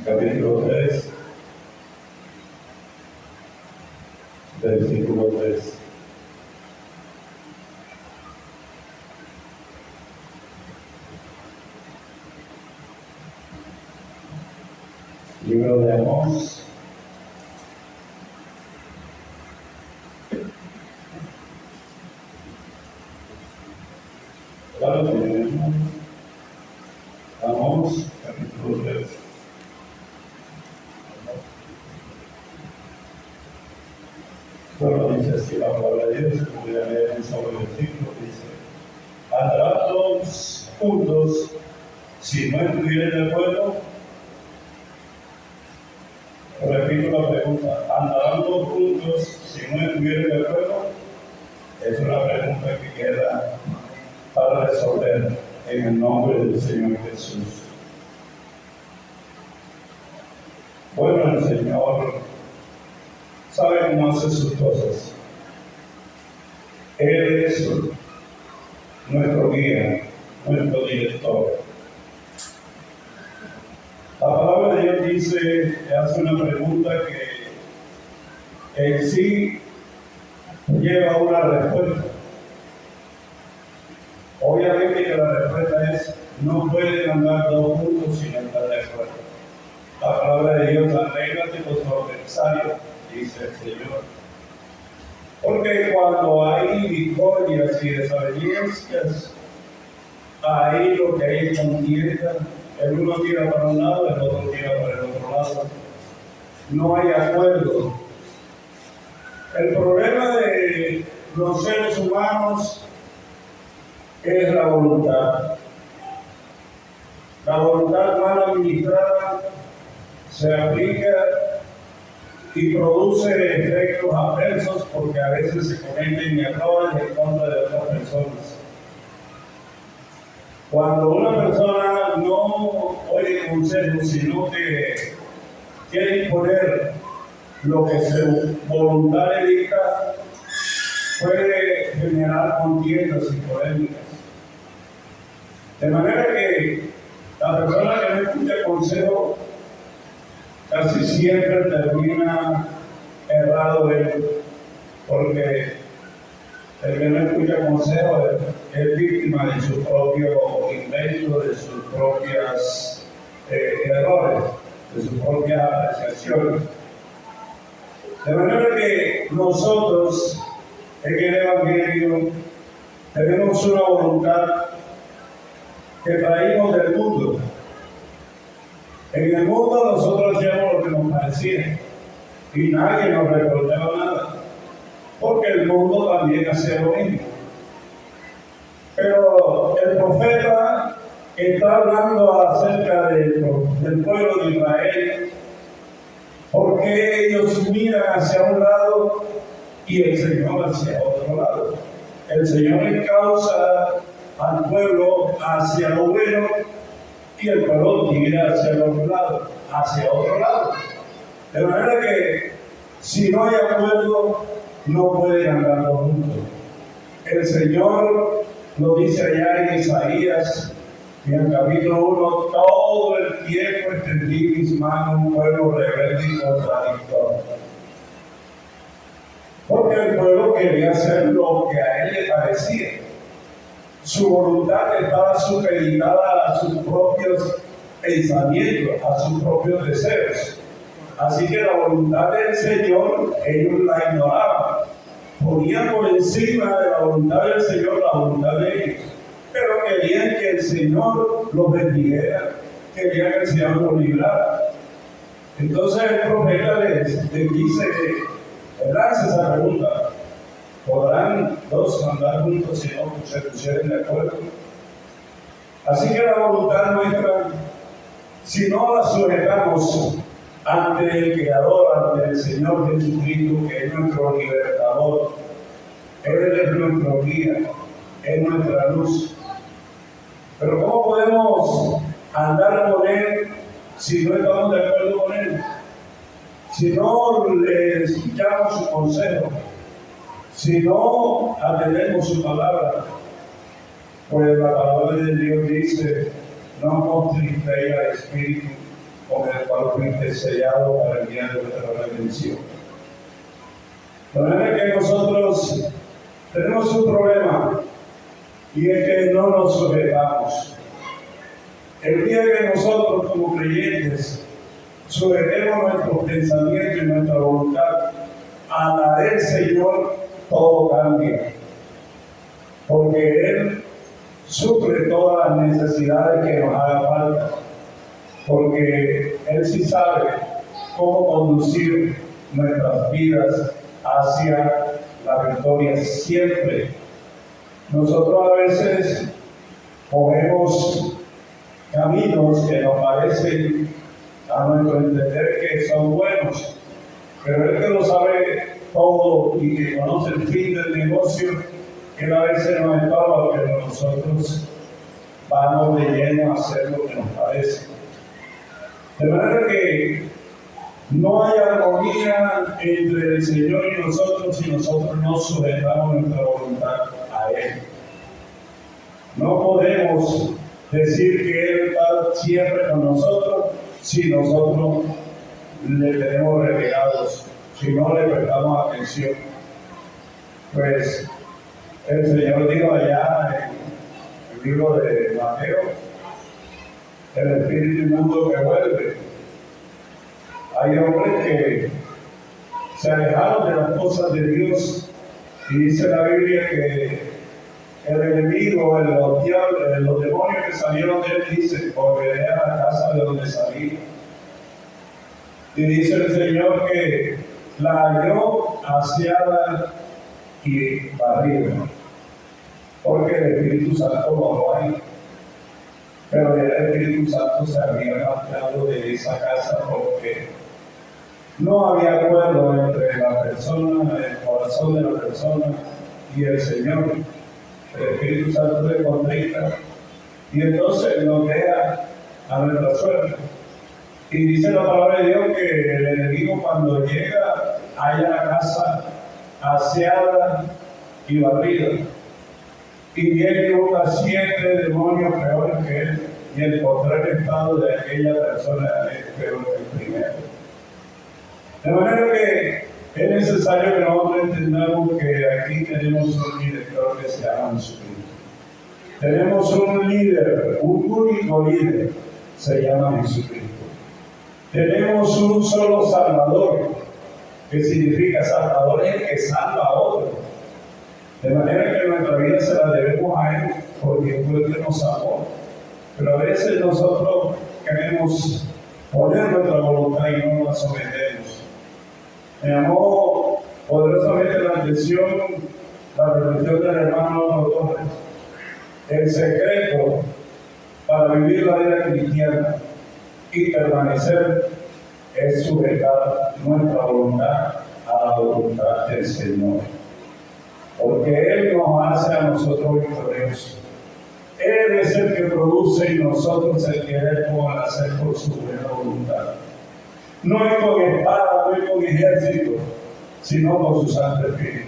capítulo 3, versículo 3. Libro de Amós, claro, tenemos Amós, capítulo 3. Bueno, dice así la palabra de Dios, voy a leer un solo versículo, dice: andarán todos juntos si no estuvieran de acuerdo. Repito la pregunta: ¿andarán todos juntos si no estuvieran de acuerdo? Es una pregunta que queda para resolver en el nombre del Señor Jesús. Bueno, el Señor sabe cómo hace sus cosas. Él es nuestro guía, nuestro director. La palabra de Dios dice, hace una pregunta que en sí lleva una respuesta. Obviamente que la respuesta es: no pueden andar dos juntos sin estar de acuerdo. La palabra de Dios: arréglate con tu adversario, dice el Señor. Porque cuando hay discordias y desavenencias, ahí lo que hay es contienda. El uno tira para un lado, el otro tira para el otro lado. No hay acuerdo. El problema de los seres humanos es la voluntad. La voluntad mal administrada se aplica y produce efectos adversos, porque a veces se cometen errores en contra de otras personas. Cuando una persona no oye consejos, sino que quiere imponer lo que su voluntad le dicta, puede generar contiendas y polémicas. De manera que la persona que no escucha consejo casi siempre termina errado él, porque el que no escucha consejo es víctima de su propio invento, de sus propias errores, de sus propias apreciaciones. De manera que nosotros en el Evangelio tenemos una voluntad que traímos del mundo. En el mundo nosotros hacíamos lo que nos parecía y nadie nos recordaba nada, porque el mundo también hacía lo mismo. Pero el profeta está hablando acerca del pueblo de Israel, porque ellos miran hacia un lado y el Señor hacia otro lado. El Señor encausa al pueblo hacia lo bueno y el pueblo tira hacia el otro lado, De manera que si no hay acuerdo, no pueden andar juntos. El Señor lo dice allá en Isaías, en el capítulo 1: todo el tiempo extendí mis manos, un pueblo rebelde y contradictorio. Porque el pueblo quería hacer lo que a él le parecía. Su voluntad estaba supeditada a sus propios pensamientos, a sus propios deseos. Así que la voluntad del Señor, ellos la ignoraban. Ponían por encima de la voluntad del Señor la voluntad de ellos. Pero querían que el Señor los bendiga, querían que el Señor los librara. Entonces el profeta les dice que lanza esa pregunta: ¿podrán dos andar juntos si no se pusieran de acuerdo? Así que la voluntad nuestra, si no la sujetamos ante el Creador, ante el Señor Jesucristo, que es nuestro libertador, Él es nuestro guía, es nuestra luz. Pero ¿cómo podemos andar con Él si no estamos de acuerdo con Él? Si no le escuchamos su consejo, si no atendemos su palabra. Pues la palabra de Dios dice: no contristéis al Espíritu, con el cual fuiste sellado para el día de nuestra redención. De manera que nosotros tenemos un problema, y es que no nos sujetamos. El día que nosotros como creyentes sujetemos nuestro pensamiento y nuestra voluntad a la del Señor, todo cambia. Porque Él suple todas las necesidades que nos haga falta. Porque Él sí sabe cómo conducir nuestras vidas hacia la victoria siempre. Nosotros a veces cogemos caminos que nos parecen a nuestro entender que son buenos, pero Él que lo sabe todo y que conoce el fin del negocio, Él a veces nos estorba, pero nosotros vamos de lleno a hacer lo que nos parece. De manera que no hay armonía entre el Señor y nosotros si nosotros no sujetamos nuestra voluntad a Él. No podemos decir que Él está siempre con nosotros si nosotros le tenemos relegados, si no le prestamos atención. Pues el Señor dijo allá en el libro de Mateo, el espíritu inmundo que vuelve. Hay hombres que se alejaron de las cosas de Dios y dice la Biblia que el enemigo, los demonios que salieron de él, dice, volveré a la casa de donde salí. Y dice el Señor que la halló aseada y barrida, porque el Espíritu Santo no lo hay. Pero el Espíritu Santo se había marchado de esa casa porque no había acuerdo entre la persona, el corazón de la persona y el Señor. El Espíritu Santo se contrita y entonces nos deja a nuestra suerte. Y dice la palabra de Dios que el enemigo cuando llega halla la casa aseada y barrida. Y viene y busca 7 demonios peores que él, y el postrer estado de aquella persona es peor que el primero. De manera que es necesario que nosotros entendamos que aquí tenemos un director que se llama Jesucristo. Tenemos un líder, un único líder, se llama Jesucristo. Tenemos un solo Salvador, que significa Salvador es el que salva a otro. De manera que nuestra vida se la debemos a Él, porque fue el que nos salvó. Pero a veces nosotros queremos poner nuestra voluntad y no la sometemos. Me llamó poderosamente la atención la reflexión del hermano Torres. El secreto para vivir la vida cristiana y permanecer es sujetar nuestra voluntad a la voluntad del Señor. Porque Él nos hace a nosotros victoriosos. Él es el que produce y nosotros el querer por hacer por su buena voluntad. No es con espada, no es con ejército, sino con su Santo Espíritu.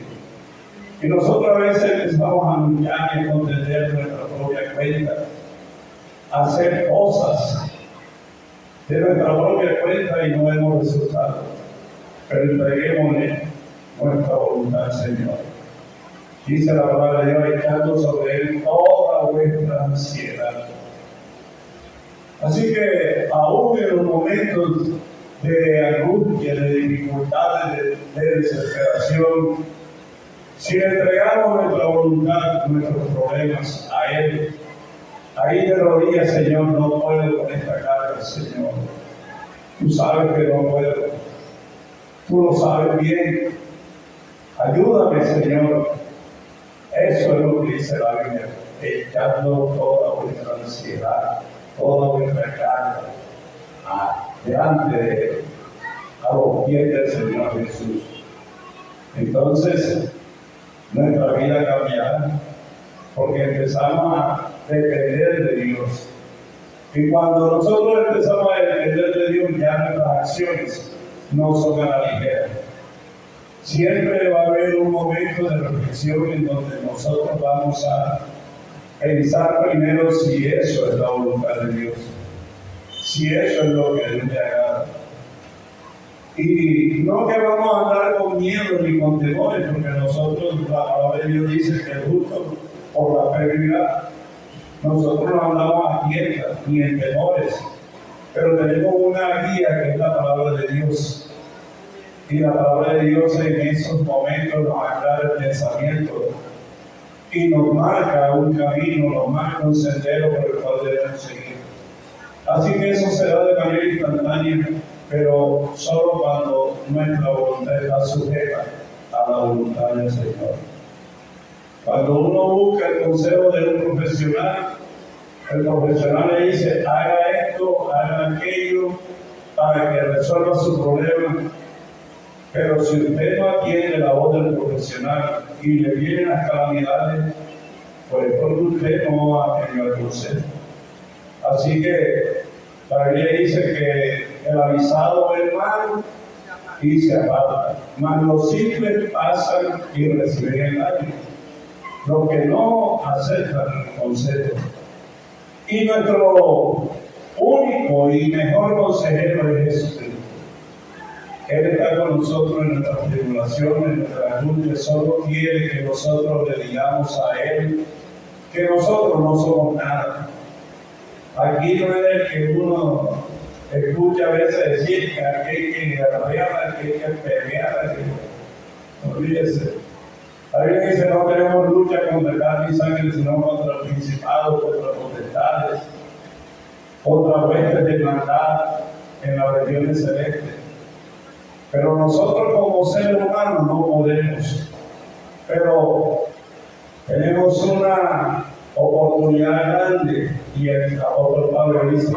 Y nosotros a veces empezamos a luchar y a contender nuestra propia cuenta, a hacer cosas de nuestra propia cuenta y no vemos resultados. Pero entreguémosle nuestra voluntad al Señor. Dice la palabra de Dios, echando sobre Él toda vuestra ansiedad. Así que aún en los momentos de angustia, de dificultades, de desesperación, si le entregamos nuestra voluntad, nuestros problemas a Él, ahí de rodillas, Señor, no puedo con esta carga, Señor. Tú sabes que no puedo. Tú lo sabes bien. Ayúdame, Señor. Eso es lo que dice la Biblia, echando toda vuestra ansiedad, toda vuestra carga delante de Él, a los pies del Señor Jesús. Entonces, nuestra vida cambiará, porque empezamos a depender de Dios. Y cuando nosotros empezamos a depender de Dios, ya nuestras acciones no son a la ligera. Siempre va a haber un momento de reflexión en donde nosotros vamos a pensar primero si eso es la voluntad de Dios. si eso es lo que a Dios le agrada. Y no que vamos a andar con miedo ni con temores, porque nosotros, la palabra de Dios dice que el justo por la fe vivirá. Nosotros no andamos a tiendas ni en temores, pero tenemos una guía que es la palabra de Dios. Y la palabra de Dios en esos momentos nos aclara el pensamiento y nos marca un camino, nos marca un sendero por el cual debemos seguir. Así que eso se da de manera instantánea, pero solo cuando nuestra voluntad está sujeta a la voluntad del Señor. Cuando uno busca el consejo de un profesional, el profesional le dice, haga esto, haga aquello, para que resuelva su problema. Pero si usted no atiende la voz del profesional y le vienen las calamidades, pues porque usted no va a tener el consejo. Así que la Biblia dice que el avisado ve el mal y se aparta, mas los simples pasan y reciben el daño, los que no aceptan el consejo. Y nuestro único y mejor consejero es Jesucristo. Él está con nosotros en nuestras tribulaciones, en nuestras luchas, solo quiere que nosotros le digamos a Él que nosotros no somos nada. Aquí no es el que uno escucha a veces decir que aquí hay que arrear, que hay que pelear, no olvídese. La Biblia dice no tenemos lucha contra carne y sangre, sino contra principados, contra potestades, contra huestes de maldad en las regiones celestes. Pero nosotros como seres humanos no podemos. Pero tenemos una oportunidad grande y el apóstol Pablo dice,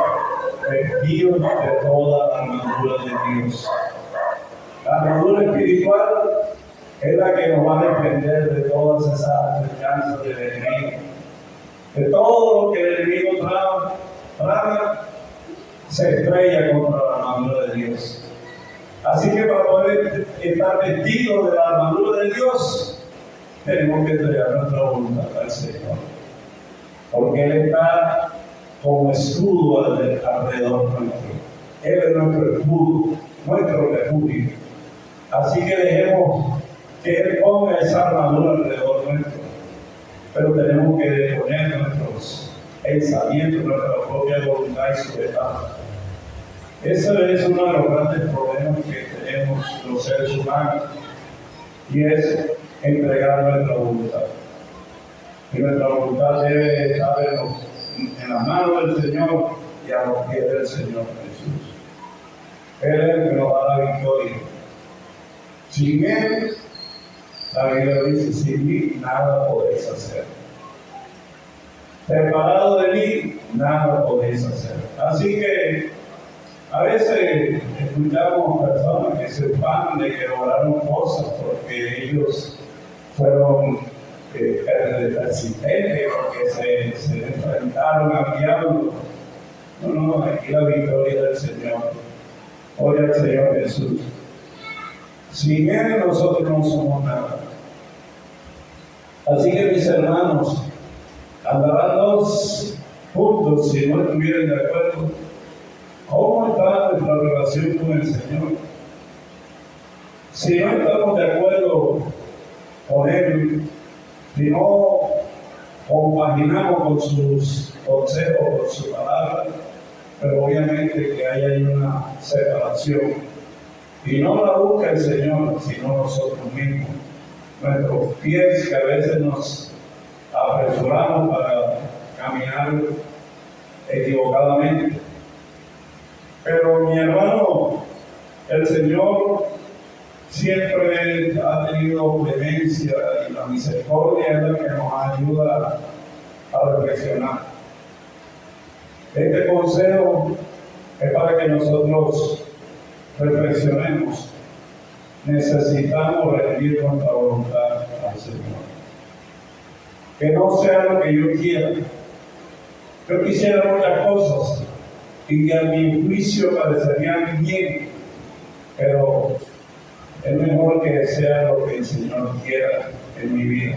vestidos de toda la armadura de Dios. La armadura espiritual es la que nos va a defender de todas esas acechanzas del enemigo. De todo lo que el enemigo trama, se estrella contra la armadura de Dios. Así que para poder estar vestidos de la armadura de Dios, tenemos que entregar nuestra voluntad al Señor. Porque Él está como escudo alrededor nuestro. Él es nuestro escudo, nuestro refugio. Así que dejemos que Él ponga esa armadura alrededor nuestro. Pero tenemos que poner nuestros pensamientos, nuestra propia voluntad y sujetarla. Ese es uno de los grandes problemas que tenemos los seres humanos, y es entregar nuestra voluntad. Y nuestra voluntad debe estar en las manos del Señor y a los pies del Señor Jesús. Él es el que nos da la victoria. Sin Él, la Biblia dice, sin mí nada podéis hacer. Separado de mí, nada podéis hacer. Así que a veces escuchamos personas que se ufanan de que lograron cosas porque ellos fueron persistentes, porque se enfrentaron al diablo. No, aquí la victoria del Señor. Gloria al Señor Jesús. Sin Él nosotros no somos nada. Así que mis hermanos, andarán dos juntos si no estuvieran de acuerdo. ¿Cómo está nuestra relación con el Señor? Si no estamos de acuerdo con Él, si no compaginamos con sus consejos, con su palabra, pero obviamente que hay ahí una separación. Y no la busca el Señor, sino nosotros mismos. Nuestros pies que a veces nos apresuramos para caminar equivocadamente. Pero mi hermano, el Señor siempre ha tenido clemencia y la misericordia es la que nos ayuda a reflexionar. Este consejo es para que nosotros reflexionemos. Necesitamos rendir nuestra voluntad al Señor. Que no sea lo que yo quiera. Yo quisiera muchas cosas y que a mi juicio parecerían bien, pero es mejor que sea lo que el Señor quiera en mi vida.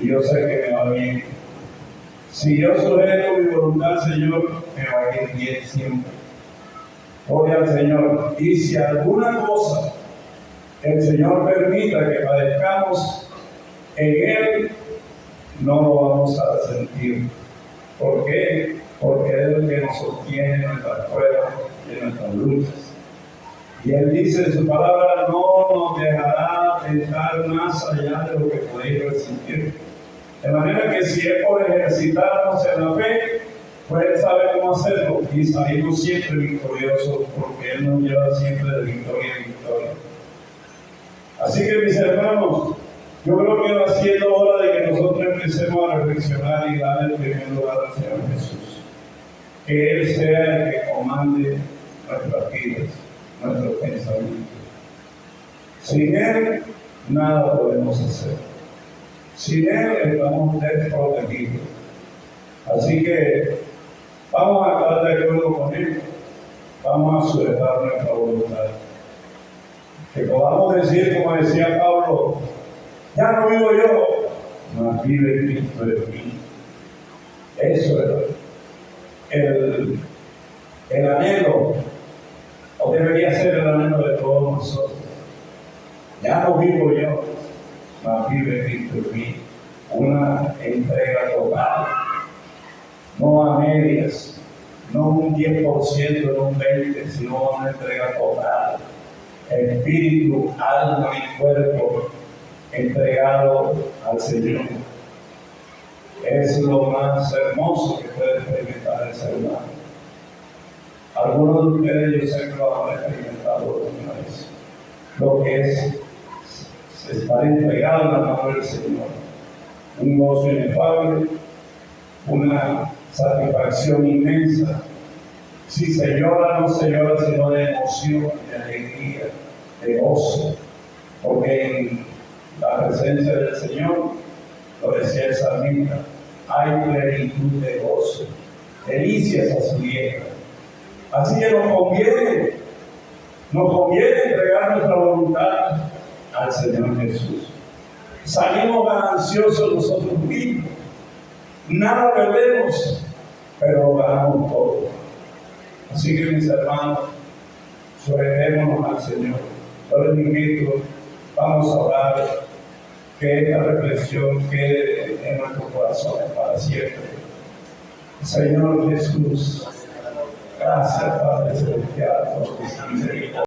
Y yo sé que me va bien. Si yo sujeto mi voluntad al Señor, me va a ir bien siempre. Gloria al Señor. Y si alguna cosa el Señor permita que padezcamos en Él, no lo vamos a sentir. ¿Por qué? Porque Él es el que nos sostiene en nuestras pruebas y en nuestras luchas. Y Él dice en su palabra, no nos dejará tentar más allá de lo que podéis resistir. De manera que si es por ejercitarnos en la fe, pues Él sabe cómo hacerlo y salimos siempre victoriosos porque Él nos lleva siempre de victoria en victoria. Así que mis hermanos, yo creo que va siendo hora de que nosotros empecemos a reflexionar y darle el primer lugar al Señor Jesús. Que Él sea el que comande nuestras vidas, nuestros pensamientos. Sin Él, nada podemos hacer. Sin Él estamos desprotegidos. Así que vamos a estar de acuerdo con Él. Vamos a sujetar nuestra voluntad. Que podamos decir, como decía Pablo, ya no vivo yo, mas vive Cristo en mí. Eso es el anhelo, o debería ser el anhelo de todos nosotros. Ya no vivo yo, mas vive Cristo en mí. Una entrega total, no a medias, no un 10%, no un 20%, sino una entrega total. Espíritu, alma y cuerpo entregado al Señor. Es lo más hermoso que puede experimentar el ser humano. Algunos de ustedes yo sé que lo han experimentado alguna vez. Lo que es estar entregado en la mano del Señor. Un gozo inefable, una satisfacción inmensa. Si se llora, no se llora sino de emoción, de alegría, de gozo. Porque en la presencia del Señor, lo decía el salmista, hay plenitud de gozo, delicias a su diestra. Así que nos conviene entregar nuestra voluntad al Señor Jesús. Salimos gananciosos nosotros mismos, nada perdemos, pero ganamos todo. Así que mis hermanos, sujetémonos al Señor. Yo les invito, vamos a orar, que esta reflexión quede en nuestros corazones para siempre. Señor Jesús, gracias Padre Celestial por tu misericordia.